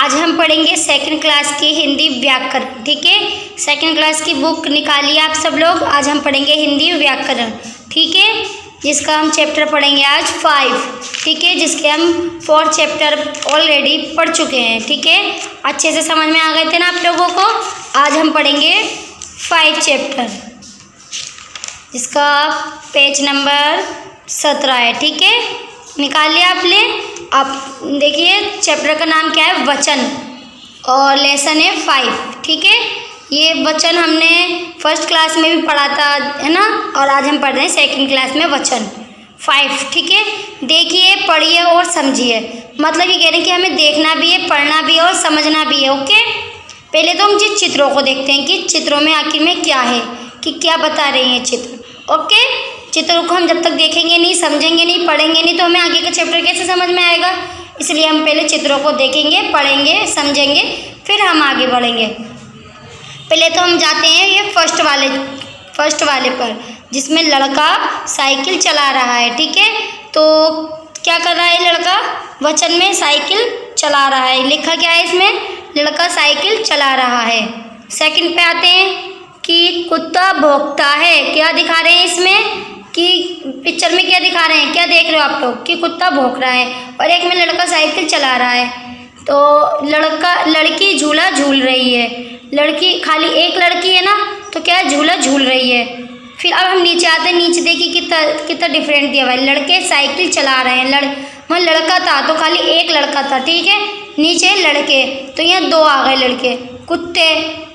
आज हम पढ़ेंगे सेकंड क्लास की हिंदी व्याकरण। ठीक है, सेकंड क्लास की बुक निकालिए आप सब लोग। आज हम पढ़ेंगे हिंदी व्याकरण, ठीक है, जिसका हम चैप्टर पढ़ेंगे आज 5, ठीक है, जिसके हम 4 चैप्टर ऑलरेडी पढ़ चुके हैं। ठीक है, अच्छे से समझ में आ गए थे ना आप लोगों को। आज हम पढ़ेंगे 5 चैप्टर, जिसका पेज नंबर 17 है। ठीक है, निकाल लिया आपने। आप देखिए चैप्टर का नाम क्या है, वचन, और लेसन है 5। ठीक है, ये वचन हमने फर्स्ट क्लास में भी पढ़ा था, है ना, और आज हम पढ़ रहे हैं सेकंड क्लास में वचन 5। ठीक है, देखिए, पढ़िए और समझिए। मतलब ये कह रहे हैं कि हमें देखना भी है, पढ़ना भी है और समझना भी है। ओके, पहले तो हम जिस चित्रों को देखते हैं कि चित्रों में आखिर में क्या है, कि क्या बता रहे हैं चित्र। ओके, चित्रों को हम जब तक देखेंगे नहीं, समझेंगे नहीं, पढ़ेंगे नहीं, तो हमें आगे का चैप्टर कैसे समझ में आएगा। इसलिए हम पहले चित्रों को देखेंगे, पढ़ेंगे, समझेंगे, फिर हम आगे बढ़ेंगे। पहले तो हम जाते हैं ये फर्स्ट वाले पर, जिसमें लड़का साइकिल चला रहा है। ठीक है, तो क्या कर रहा है लड़का, वचन में साइकिल चला रहा है। लिखा क्या है इसमें, लड़का साइकिल चला रहा है। सेकंड पे आते हैं कि कुत्ता भौंकता है। क्या दिखा रहे हैं इसमें, कि पिक्चर में क्या दिखा रहे हैं, क्या देख रहे हो आप लोग, कि कुत्ता भौंक रहा है, और एक में लड़का साइकिल चला रहा है। तो लड़की झूला झूल रही है। लड़की, खाली एक लड़की है ना, तो क्या है, झूला झूल रही है। फिर अब हम नीचे आते हैं, नीचे देखिए कितना डिफरेंट दिया हुआ है। लड़के साइकिल चला रहे हैं। लड़का था तो खाली एक लड़का था। ठीक है, नीचे लड़के, तो यहाँ 2 आ गए लड़के। कुत्ते,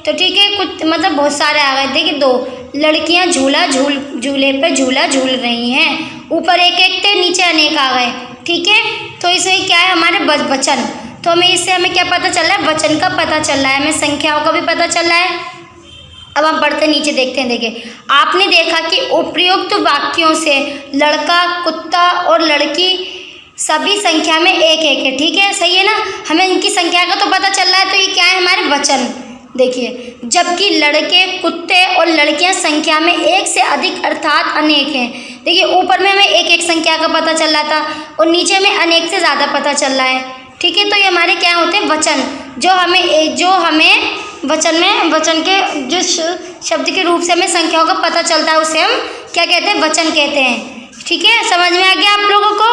तो ठीक है, मतलब बहुत सारे आ गए। देखिए 2 लड़कियां झूले पे झूला झूल रही हैं। ऊपर एक थे, नीचे अनेक आ गए। ठीक है, तो इसमें क्या है, हमारे वचन। तो हमें क्या पता चल रहा है, वचन का पता चल रहा है, हमें संख्याओं का भी पता चल रहा है। अब हम पढ़ते नीचे देखते हैं। देखिए, आपने देखा कि उपयुक्त वाक्यों से लड़का, कुत्ता और लड़की सभी संख्या में 1-1 है। ठीक है, सही है ना, हमें इनकी संख्या का तो पता चल रहा है। तो ये क्या है, हमारे वचन। देखिए, जबकि लड़के, कुत्ते और लड़कियां संख्या में 1 से अधिक अर्थात अनेक हैं। देखिए, ऊपर में हमें 1-1 संख्या का पता चल रहा था, और नीचे में अनेक से ज़्यादा पता चल रहा है। ठीक है, तो ये हमारे क्या होते हैं, वचन। जो हमें वचन के जिस शब्द के रूप से हमें संख्याओं का पता चलता है, उसे हम क्या कहते हैं, वचन कहते हैं। ठीक है, समझ में आ गया आप लोगों को।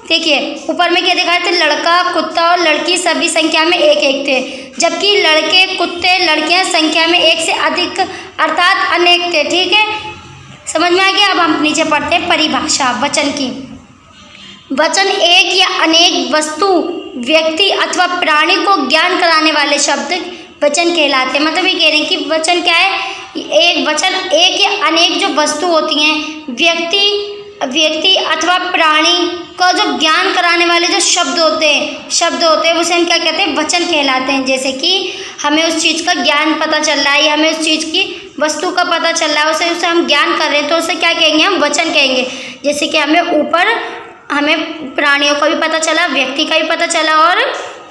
देखिए, ऊपर में क्या दिखा रहे थे, लड़का, कुत्ता और लड़की सभी संख्या में 1-1 थे, जबकि लड़के, कुत्ते, लड़कियां संख्या में 1 से अधिक अर्थात अनेक थे। ठीक है, समझ में आ गया। अब हम नीचे पढ़ते हैं परिभाषा वचन की। वचन एक या अनेक वस्तु, व्यक्ति अथवा प्राणी को ज्ञान कराने वाले शब्द वचन कहलाते हैं। मतलब ये कह रहे हैं कि वचन क्या है, एक या अनेक जो वस्तु होती हैं, व्यक्ति अथवा प्राणी का जो ज्ञान कराने वाले जो शब्द होते हैं, उसे हम क्या कहते हैं, वचन कहलाते हैं। जैसे कि हमें उस चीज़ का ज्ञान पता चल रहा है, या हमें उस चीज़ की वस्तु का पता चल रहा है, उसे हम ज्ञान कर रहे हैं, तो उसे क्या कहेंगे, हम वचन कहेंगे। जैसे कि हमें प्राणियों का भी पता चला, व्यक्ति का भी पता चला, और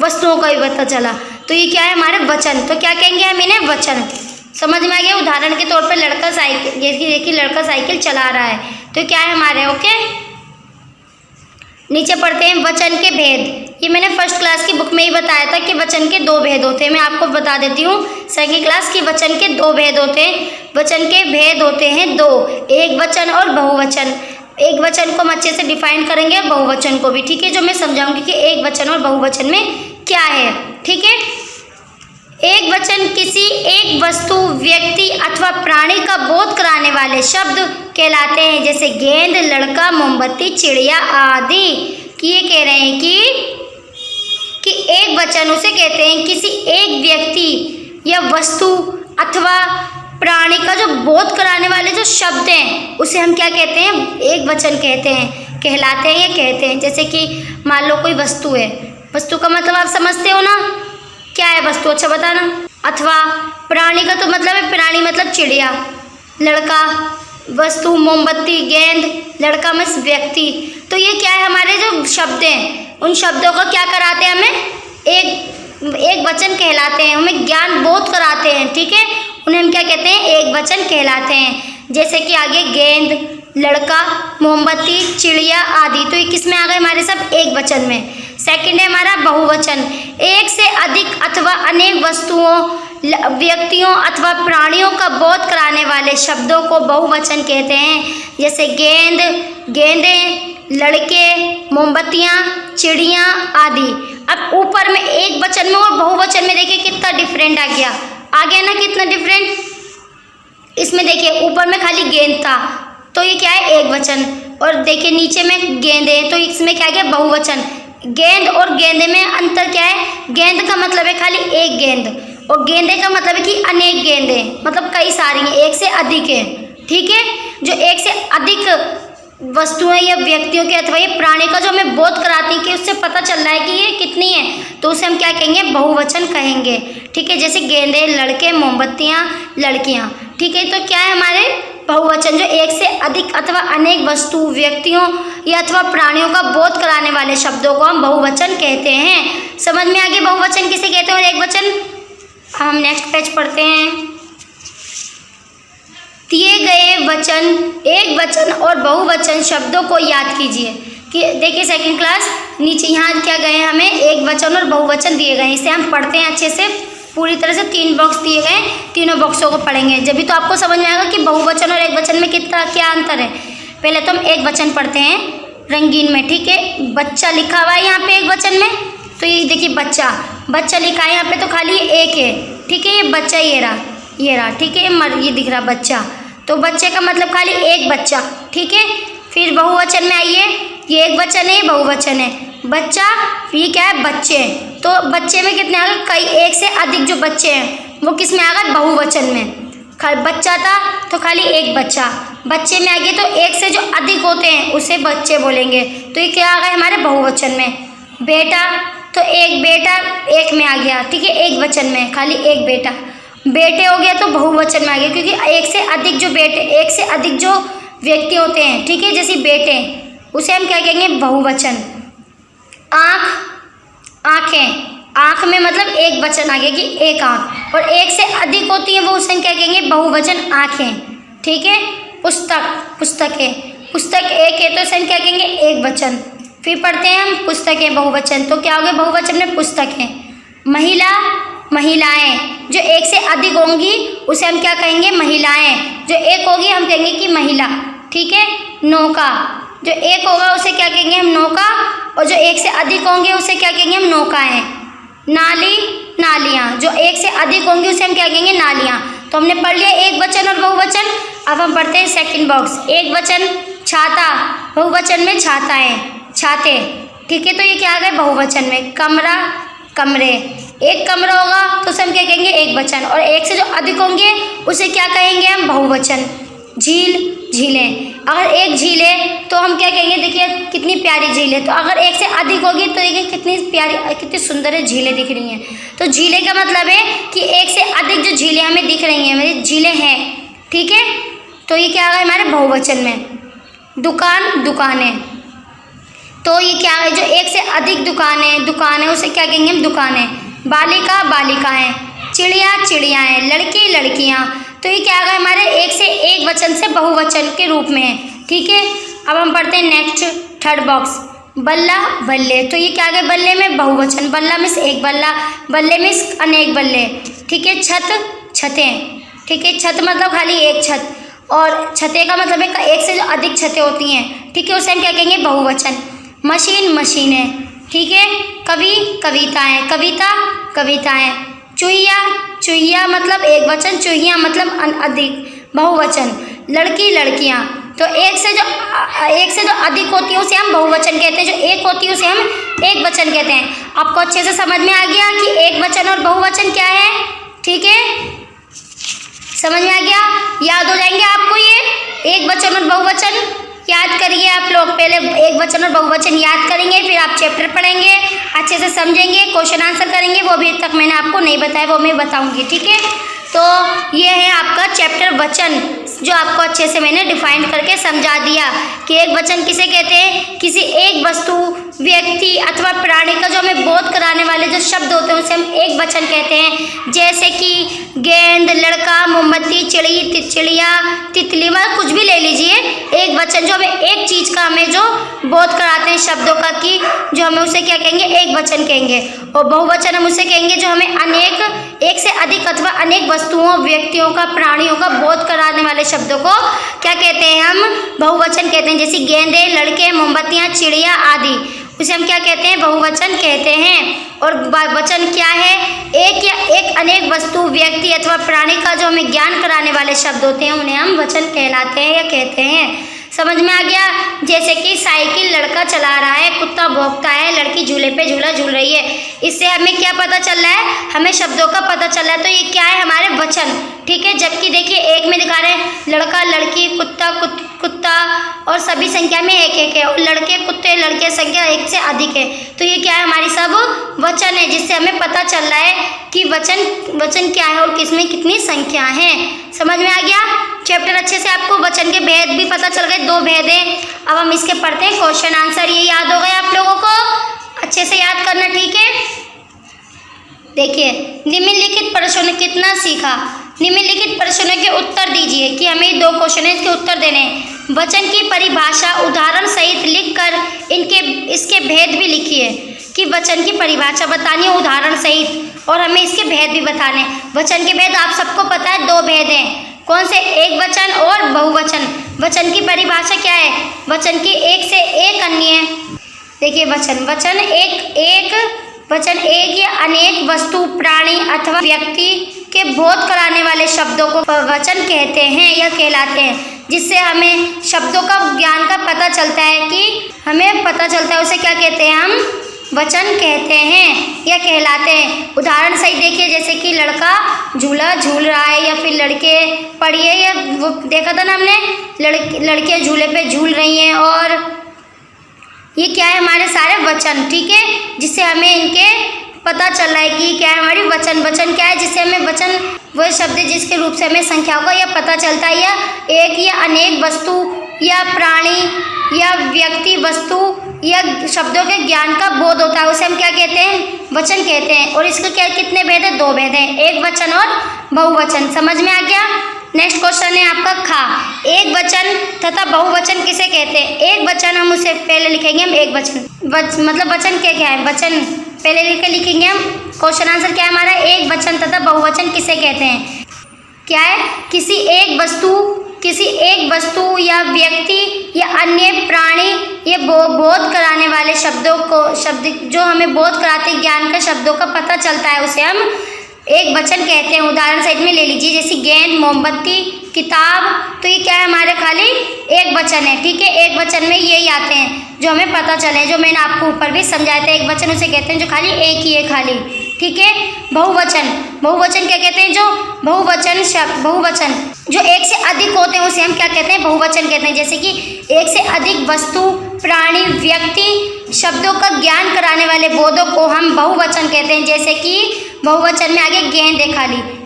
वस्तुओं का भी पता चला, तो ये क्या है, हमारे वचन। तो क्या कहेंगे हम इन्हें, वचन। समझ में आ गया। उदाहरण के तौर पर लड़का साइकिल, देखिए लड़का साइकिल चला रहा है, तो क्या है हमारे। ओके, नीचे पढ़ते हैं वचन के भेद। ये मैंने फर्स्ट क्लास की बुक में ही बताया था कि वचन के 2 भेद होते हैं। मैं आपको बता देती हूँ, सेकंड क्लास की वचन के 2 भेद होते हैं। वचन के भेद होते हैं 2, एक वचन और बहुवचन। एक वचन को हम अच्छे से डिफाइन करेंगे, बहुवचन को भी। ठीक है, जो मैं समझाऊंगी कि एक वचन और बहुवचन में क्या है। ठीक है, एक वचन किसी एक वस्तु, व्यक्ति अथवा प्राणी का बोध कराने वाले शब्द कहलाते हैं, जैसे गेंद, लड़का, मोमबत्ती, चिड़िया आदि। कि ये कह रहे हैं कि एक वचन उसे कहते हैं किसी एक व्यक्ति या वस्तु अथवा प्राणी का जो बोध कराने वाले जो शब्द हैं, उसे हम क्या कहते हैं, एक वचन कहते हैं, कहलाते हैं या कहते हैं। जैसे कि मान लो कोई वस्तु है, वस्तु का मतलब आप समझते हो ना, क्या है वस्तु, अच्छा बताना। अथवा प्राणी का तो मतलब है, प्राणी मतलब चिड़िया, लड़का वस्तु, मोमबत्ती, गेंद, लड़का में व्यक्ति। तो ये क्या है, हमारे जो शब्द हैं, उन शब्दों को क्या कराते हैं, हमें एक वचन कहलाते हैं, हमें ज्ञान बोध कराते हैं। ठीक है, उन्हें हम क्या कहते हैं, एक वचन कहलाते हैं। जैसे कि आगे गेंद, लड़का, मोमबत्ती, चिड़िया आदि, तो ये किस में आ गए हमारे सब, एक वचन में। सेकंड है हमारा बहुवचन, एक से अधिक अथवा अनेक वस्तुओं, व्यक्तियों अथवा प्राणियों का बोध कराने वाले शब्दों को बहुवचन कहते हैं। जैसे गेंद, गेंदें, लड़के, मोमबत्तियाँ, चिड़ियाँ आदि। अब ऊपर में एक वचन में और बहुवचन में देखिए कितना डिफरेंट आ गया ना, कितना डिफरेंट। इसमें देखिए ऊपर में खाली गेंद था तो ये क्या है, एक वचन, और देखिए नीचे में गेंदे तो इसमें क्या गया, बहुवचन। गेंद और गेंदे में अंतर क्या है, गेंद का मतलब है खाली एक गेंद और गेंदे का मतलब है कि अनेक गेंदे, मतलब कई सारी हैं, एक से अधिक है। ठीक है, जो एक से अधिक वस्तुएं या व्यक्तियों के अथवा ये प्राणी का जो हमें बोध कराती है कि उससे पता चल रहा है कि ये कितनी है, तो उसे हम क्या कहेंगे, बहुवचन कहेंगे। ठीक है, जैसे गेंदे, लड़के, मोमबत्तियाँ, लड़कियाँ। ठीक है, तो क्या है हमारे बहुवचन, जो एक से अधिक अथवा अनेक वस्तु, व्यक्तियों या अथवा प्राणियों का बोध कराने वाले शब्दों को हम बहुवचन कहते हैं। समझ में आ गया बहुवचन किसे कहते हैं और एक वचन। हम नेक्स्ट पेज पढ़ते हैं। दिए गए वचन, एक वचन और बहुवचन शब्दों को याद कीजिए। कि देखिए सेकंड क्लास नीचे यहाँ क्या गए, हमें एक वचन और बहुवचन दिए गए, इसे हम पढ़ते हैं अच्छे से, पूरी तरह से 3 बॉक्स दिए गए, तीनों बॉक्सों को पढ़ेंगे, जब भी तो आपको समझ में आएगा कि बहुवचन और एक वचन में कितना क्या अंतर है। पहले तो हम एक वचन पढ़ते हैं रंगीन में। ठीक है, बच्चा लिखा हुआ है यहाँ पे एक वचन में, तो ये देखिए बच्चा, बच्चा लिखा है यहाँ पे तो खाली एक है। ठीक है, ये बच्चा ये रहा। ठीक है, ये दिख रहा बच्चा, तो बच्चे का मतलब खाली एक बच्चा। ठीक है, फिर बहुवचन में आइए, ये एक वचन है, बहुवचन है, बच्चा, ये क्या है, बच्चे। तो बच्चे में कितने आ गए, कई, एक से अधिक जो बच्चे हैं वो किस में आ गए, बहुवचन में। बच्चा था तो खाली एक बच्चा, बच्चे में आ गए तो एक से जो अधिक होते हैं उसे बच्चे बोलेंगे, तो ये क्या आ गए हमारे बहुवचन में। बेटा, तो एक बेटा एक में आ गया। ठीक है, एक वचन में खाली एक बेटा। बेटे हो गया तो बहुवचन में आ गया, क्योंकि एक से अधिक जो बेटे, एक से अधिक जो व्यक्ति होते हैं। ठीक है, जैसे बेटे, उसे हम क्या कहेंगे, बहुवचन। आँख, आँखें, आँख में मतलब एक वचन आ गया कि एक आँख, और एक से अधिक होती है वो उसे हम क्या कहेंगे, बहुवचन आँखें। ठीक है, पुस्तक, पुस्तकें, पुस्तक एक है तो उसे हम क्या कहेंगे, एक वचन। फिर पढ़ते हैं हम पुस्तकें बहुवचन, तो क्या हो गया बहुवचन में पुस्तकें। महिला, महिलाएं, जो एक से अधिक होंगी उसे हम क्या कहेंगे, महिलाएं। जो एक होगी हम कहेंगे कि महिला। ठीक है, नौका, जो एक होगा उसे क्या कहेंगे हम, नौका, और जो एक से अधिक होंगे उसे क्या कहेंगे हम, नौकाएं। नाली, नालियाँ, जो एक से अधिक होंगी उसे हम क्या कहेंगे, नालियाँ। तो हमने पढ़ लिया एक वचन और बहुवचन। अब हम पढ़ते हैं सेकंड बॉक्स। एक वचन छाता, बहुवचन में छाताएं, छाते। ठीक है, तो ये क्या आ गए बहुवचन में। कमरा, कमरे, एक कमरा होगा तो उसे हम क्या कहेंगे, एक वचन, और एक से जो अधिक होंगे उसे क्या कहेंगे हम, बहुवचन। झील, झीलें, अगर एक झील है तो हम क्या कहेंगे, देखिए कितनी प्यारी झील है, तो अगर एक से अधिक होगी तो देखिए कितनी प्यारी, कितनी सुंदर है झीलें दिख रही हैं। तो झीलें का मतलब है कि एक से अधिक जो झीलें हमें दिख रही हैं, मेरी झीलें हैं। ठीक है, तो ये क्या है हमारे बहुवचन में। दुकान, दुकानें, तो ये क्या है, जो एक से अधिक दुकान है उसे क्या कहेंगे हम, दुकानें। बालिका, बालिकाएं, चिड़िया, चिड़ियाएँ, लड़के, लड़कियाँ, तो ये क्या आ गया हमारे एक से एक वचन से बहुवचन के रूप में है। ठीक है, अब हम पढ़ते हैं नेक्स्ट थर्ड बॉक्स। बल्ला, बल्ले, तो ये क्या आ गया, बल्ले में बहुवचन। बल्ला में से एक बल्ला, बल्ले में अनेक बल्ले। ठीक है, छत, छतें। ठीक है, छत मतलब खाली एक छत, और छतें का मतलब है एक से जो अधिक छतें होती हैं। ठीक है, उसे हम क्या कहेंगे, बहुवचन। मशीन, मशीनें। ठीक है, कवि, कविताएं, कविता, कविताएं। चुहिया, चुहिया मतलब एक वचन, चुहिया मतलब अधिक, बहुवचन। लड़की, लड़कियां, तो एक से जो अधिक होती है उसे हम बहुवचन कहते हैं, जो एक होती है उसे हम एक वचन कहते हैं। आपको अच्छे से समझ में आ गया कि एक वचन और बहुवचन क्या है। ठीक है, समझ में आ गया, याद हो जाएंगे आपको ये एक वचन और बहुवचन। याद करिए आप लोग, पहले एक वचन और बहुवचन याद करेंगे, फिर आप चैप्टर पढ़ेंगे, अच्छे से समझेंगे, क्वेश्चन आंसर करेंगे, वो भी तक मैंने आपको नहीं बताया, वो मैं बताऊंगी। ठीक है, तो ये है आपका चैप्टर वचन, जो आपको अच्छे से मैंने डिफाइन करके समझा दिया कि एक वचन किसे कहते हैं, किसी एक वस्तु, व्यक्ति अथवा प्राणी का जो हमें बोध कराने वाले जो शब्द होते हैं उसे हम एक वचन कहते हैं। जैसे कि गेंद, लड़का, मोमबत्ती, चिड़िया, तितली, वह कुछ भी ले लीजिए, एक वचन जो हमें एक चीज़ का हमें जो बोध कराते हैं शब्दों का कि जो हमें उसे क्या कहेंगे, एक वचन कहेंगे। और बहुवचन हम उसे कहेंगे जो हमें अनेक, एक से अधिक अथवा अनेक वस्तुओं, व्यक्तियों का, प्राणियों का बोध कराने वाले शब्दों को क्या कहते हैं, हम बहुवचन कहते हैं। जैसे गेंदे, लड़के, मोमबत्तियाँ, चिड़िया आदि, उसे हम क्या कहते हैं, बहुवचन कहते हैं। और वचन क्या है, एक या एक अनेक वस्तु, व्यक्ति अथवा प्राणी का जो हमें ज्ञान कराने वाले शब्द होते हैं उन्हें हम वचन कहलाते हैं या कहते हैं। समझ में आ गया। जैसे कि साइकिल लड़का चला रहा है, कुत्ता भौंकता है, लड़की झूले पे झूला झूल रही है। इससे हमें क्या पता चल रहा है, हमें शब्दों का पता चल रहा है। तो ये क्या है, हमारे वचन, ठीक है। जबकि देखिए एक में दिखा रहे हैं लड़का, लड़की, कुत्ता, कुत्ता और सभी संख्या में एक एक है, और लड़के, कुत्ते, लड़के संख्या एक से अधिक है। तो ये क्या है, हमारी सब वचन है, जिससे हमें पता चल रहा है कि वचन क्या है और किसमें कितनी संख्या है। समझ में आ गया। चैप्टर अच्छे से आपको वचन के भेद भी पता चल गए, 2 भेद हैं। अब हम इसके पढ़ते हैं क्वेश्चन आंसर। ये याद हो गए आप लोगों को, अच्छे से याद करना, ठीक है। देखिए, निम्नलिखित प्रश्नों ने कितना सीखा, निम्नलिखित प्रश्नों के उत्तर दीजिए कि हमें 2 क्वेश्चन है, इसके उत्तर देने हैं। वचन की परिभाषा उदाहरण सहित लिखकर इसके भेद भी लिखिए कि वचन की परिभाषा बतानी है उदाहरण सहित, और हमें इसके भेद भी बताने। वचन के भेद आप सबको पता है, 2 भेद हैं। कौन से, एक वचन और बहुवचन। वचन की परिभाषा क्या है, वचन की एक से एक अन्य, देखिए वचन एक या अनेक वस्तु, प्राणी अथवा व्यक्ति के बोध कराने वाले शब्दों को वचन कहते हैं या कहलाते हैं। जिससे हमें शब्दों का ज्ञान का पता चलता है कि हमें पता चलता है, उसे क्या कहते हैं, हम वचन कहते हैं या कहलाते हैं। उदाहरण सही देखिए, जैसे कि लड़का झूला झूल रहा है, या फिर लड़के पढ़िए, या वो देखा था ना हमने, लड़के झूले पे झूल रही हैं। और ये क्या है, हमारे सारे वचन, ठीक है, जिससे हमें इनके पता चल रहा है कि क्या है हमारी वचन क्या है, जिससे हमें वचन वह शब्द जिसके रूप से हमें संख्याओं का यह पता चलता है, या एक या अनेक वस्तु या प्राणी या व्यक्ति, वस्तु या शब्दों के ज्ञान का बोध होता है, उसे हम क्या कहते हैं, वचन कहते हैं। और इसके क्या कितने भेद है, 2 भेद हैं, एक वचन और बहुवचन। समझ में आ गया। नेक्स्ट क्वेश्चन है आपका खा। एक वचन तथा बहुवचन किसे कहते हैं। एक वचन हम उसे पहले लिखेंगे, हम एक वचन मतलब वचन क्या है, वचन पहले लिखेंगे हम। क्वेश्चन आंसर क्या है हमारा, एक वचन तथा बहुवचन किसे कहते हैं। क्या है, किसी एक वस्तु या व्यक्ति या अन्य प्राणी ये बोध कराने वाले शब्द जो हमें बोध कराते ज्ञान का शब्दों का पता चलता है, उसे हम एक वचन कहते हैं। उदाहरण साइड में ले लीजिए, जैसे गेंद, मोमबत्ती, किताब, तो ये क्या है हमारे खाली एक वचन है, ठीक है। एक वचन में यही आते हैं जो हमें पता चले, जो मैंने आपको ऊपर भी समझाया था। एक वचन उसे कहते हैं जो खाली एक ही है खाली, ठीक है। बहुवचन क्या कहते हैं, जो बहुवचन जो एक से अधिक होते हैं उसे हम क्या कहते हैं, बहुवचन कहते हैं। जैसे कि एक से अधिक वस्तु, प्राणी, व्यक्ति शब्दों का ज्ञान कराने वाले बोधों को हम बहुवचन कहते हैं। जैसे कि बहुवचन में आगे गेंद है,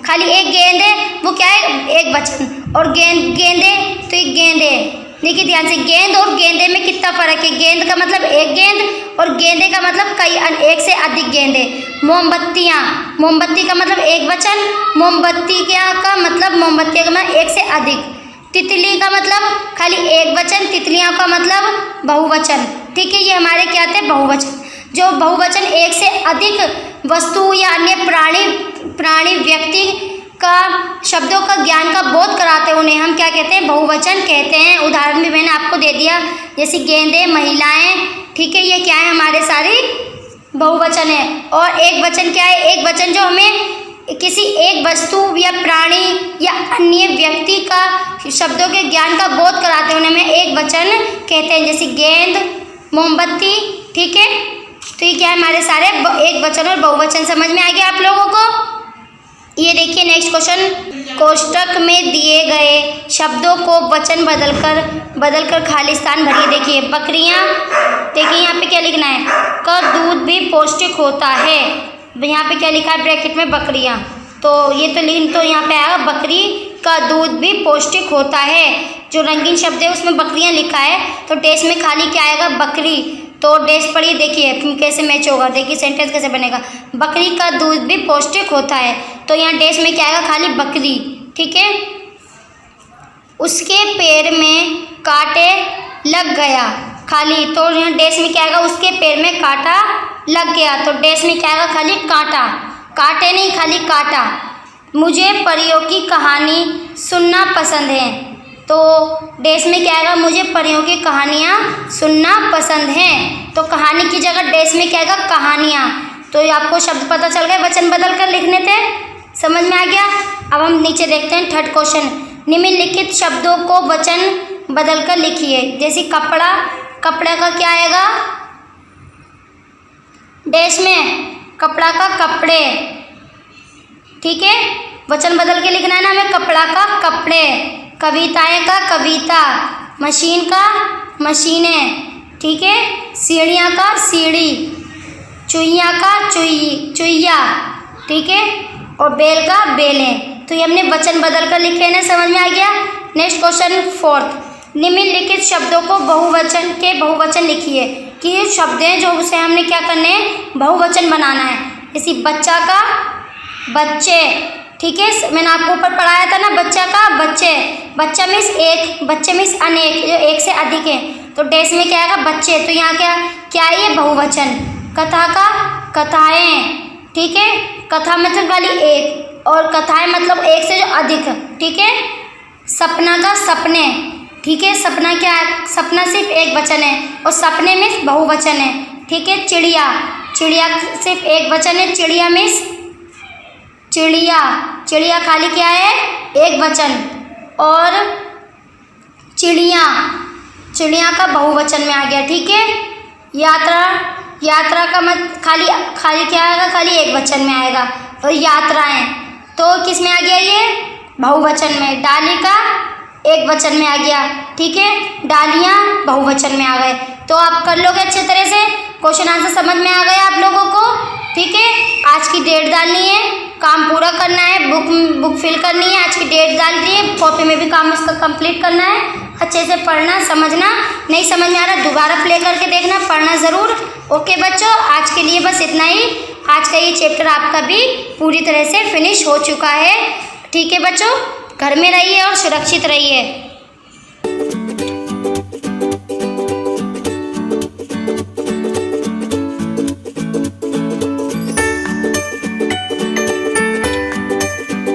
खाली एक गेंद है, वो क्या है, एक वचन। और गेंदे, तो एक गेंद है। देखिए ध्यान से, गेंद और गेंदे में कितना फर्क है। गेंद का मतलब एक गेंद और गेंदे का मतलब एक से अधिक गेंदे। मोमबत्ती का मतलब एक वचन, मोमबत्तियाँ का मतलब एक से अधिक। तितली का मतलब खाली एक वचन, तितलियाँ का मतलब बहुवचन, ठीक है। ये हमारे क्या थे, बहुवचन। जो बहुवचन एक से अधिक वस्तु या अन्य प्राणी व्यक्ति का शब्दों का ज्ञान का बोध कराते हैं, उन्हें हम क्या कहते हैं, बहुवचन कहते हैं। उदाहरण भी मैंने आपको दे दिया, जैसे गेंदे, महिलाएं, ठीक है। ये क्या है, हमारे सारी बहुवचन है। और एक वचन क्या है, एक वचन जो हमें किसी एक वस्तु या प्राणी या अन्य व्यक्ति का शब्दों के ज्ञान का बोध कराते हैं, उन्हें हमें एक वचन कहते हैं। जैसे गेंद, मोमबत्ती, ठीक है। तो ये क्या है, हमारे सारे एक वचन और बहुवचन। समझ में आ गया आप लोगों को। ये देखिए नेक्स्ट क्वेश्चन, कोष्टक में दिए गए शब्दों को वचन बदलकर खाली स्थान भरिए। देखिए बकरियां, देखिए यहाँ पे क्या लिखना है, का दूध भी पौष्टिक होता है। यहाँ पे क्या लिखा है, ब्रैकेट में बकरियां, तो ये तो यहाँ पे आएगा बकरी का दूध भी पौष्टिक होता है। जो रंगीन शब्द है उसमें बकरियां लिखा है, तो डैश में खाली क्या आएगा, बकरी। तो डैश पढ़िए, देखिए कैसे मैच होगा, देखिए सेंटेंस कैसे बनेगा। बकरी का दूध भी पौष्टिक होता है, तो यहाँ डैश में क्या आएगा, खाली बकरी। ठीक है। उसके पैर में कांटे लग गया, खाली। तो यहाँ डैश में क्या आएगा, उसके पैर में कांटा लग गया, तो डैश में क्या आएगा, खाली कांटा। कांटे नहीं, खाली कांटा। मुझे परियों की कहानी सुनना पसंद है, तो डैश में क्या आएगा, मुझे परियों की कहानियाँ सुनना पसंद हैं। तो कहानी की जगह डैश में क्या आएगा, कहानियाँ। तो ये आपको शब्द पता चल गए, वचन बदल कर लिखने थे, समझ में आ गया। अब हम नीचे देखते हैं थर्ड क्वेश्चन। निम्नलिखित शब्दों को वचन बदल कर लिखिए। जैसे कपड़ा, कपड़ा का क्या आएगा, डैश में कपड़ा का कपड़े। ठीक है, वचन बदल के लिखना है ना हमें, कपड़ा का कपड़े। कविताएं का कविता, मशीन का मशीनें। ठीक है, सीढ़ियाँ का सीढ़ी, चुईया का चुईया। ठीक है, और बैल का बेलें। तो ये हमने वचन बदल कर लिखे ना, समझ में आ गया। Next question fourth. निम्नलिखित शब्दों को बहुवचन के बहुवचन लिखिए। कि ये शब्द हैं जो उसे हमने क्या करने हैं, बहुवचन बनाना है। जैसे बच्चा का बच्चे। ठीक है, मैंने आपको ऊपर पढ़ाया था ना, बच्चा का बच्चे। बच्चा मीन्स एक, बच्चे मीन्स अनेक, जो एक से अधिक है। तो डैश में क्या आएगा, बच्चे। तो यहाँ क्या है, ये बहुवचन। कथा का कथाएं। ठीक है, कथा मतलब खाली एक, और कथाएं मतलब एक से जो अधिक। ठीक है, सपना का सपने। ठीक है, सपना क्या है, सपना सिर्फ एक वचन है, और सपने में बहुवचन है। ठीक है, चिड़िया, चिड़िया सिर्फ एक वचन है, चिड़िया मीन्स चिड़िया। चिड़िया खाली क्या है, एक वचन। और चिड़िया, चिड़िया का बहुवचन में आ गया। ठीक है, यात्रा, यात्रा का मत खाली क्या आएगा, खाली एक वचन में आएगा। और यात्राएं तो किस में आ गया, ये बहुवचन में। डाली का एक वचन में आ गया। ठीक है, डालियाँ बहुवचन में आ गए। तो आप कर लोगे अच्छे तरह से, क्वेश्चन आंसर समझ में आ गया आप लोगों को। ठीक है, आज की डेट डालनी है, काम पूरा करना है, बुक फिल करनी है, आज की डेट डाल दी है, कॉपी में भी काम उसका कंप्लीट करना है। अच्छे से पढ़ना, समझना, नहीं समझ में आ रहा दोबारा प्ले करके देखना, पढ़ना ज़रूर। ओके बच्चों, आज के लिए बस इतना ही। आज का ये चैप्टर आपका भी पूरी तरह से फिनिश हो चुका है। ठीक है बच्चों, घर में रहिए और सुरक्षित रहिए।